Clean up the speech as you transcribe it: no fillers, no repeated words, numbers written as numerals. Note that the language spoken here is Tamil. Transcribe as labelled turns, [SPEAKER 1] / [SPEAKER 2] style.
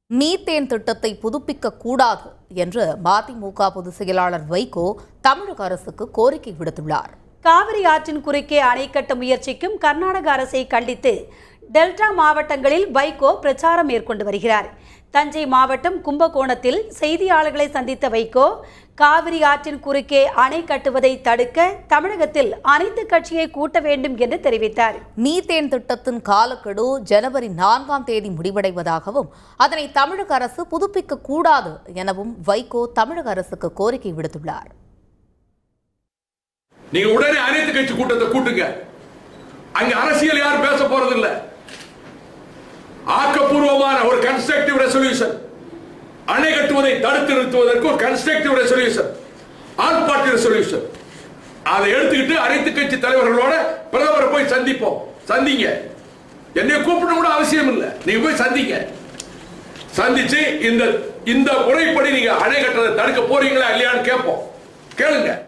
[SPEAKER 1] மீத்தேன் திட்டத்தை புதுப்பிக்க கூடாது என்று மதிமுக பொதுச் செயலாளர் வைகோ தமிழக அரசுக்கு கோரிக்கை விடுத்துள்ளார்.
[SPEAKER 2] காவிரி ஆற்றின் குறுக்கே அணை கட்ட முயற்சிக்கும் கர்நாடக அரசை கண்டித்து டெல்டா மாவட்டங்களில் வைகோ பிரச்சாரம் மேற்கொண்டு வருகிறார். தஞ்சை மாவட்டம் கும்பகோணத்தில் செய்தியாளர்களை சந்தித்த வைகோ காவிரி ஆற்றின் குறுக்கே அணை கட்டுவதை தடுக்க தமிழகத்தில் அனைத்து கட்சியை கூட்ட வேண்டும் என்று தெரிவித்தார்.
[SPEAKER 1] மீத்தேன் திட்டத்தின் காலக்கெடு ஜனவரி 4ஆம் தேதி முடிவடைவதாகவும் அதனை தமிழக அரசு புதுப்பிக்க கூடாது எனவும் வைகோ தமிழக அரசுக்கு கோரிக்கை விடுத்துள்ளார்.
[SPEAKER 3] நீங்க உடனே அனைத்து கட்சி கூட்டத்தை கூட்டுங்க. அங்க அரசியல் யாரும் பேச போறதில்லை. ஆக்கப்பூர்வமான ஒரு கன்ஸ்ட்ரக்டிவ் ரெசல்யூஷன், அணை கட்டுவதை தடுத்து நிறுத்துவதற்கு ஒரு constructive resolution, all party resolution, அதை எடுத்துக்கிட்டு அனைத்து கட்சி தலைவர்களோட பிரதமரை போய் சந்திப்போம். சந்திங்க, என்னை கூப்பிடணும் கூட அவசியம் இல்லை, நீங்க போய் சந்திங்க. சந்திச்சு இந்த முறைப்படி நீங்க அணை கட்டுறதை தடுக்க போறீங்களா இல்லையான்னு கேட்போம். கேளுங்க.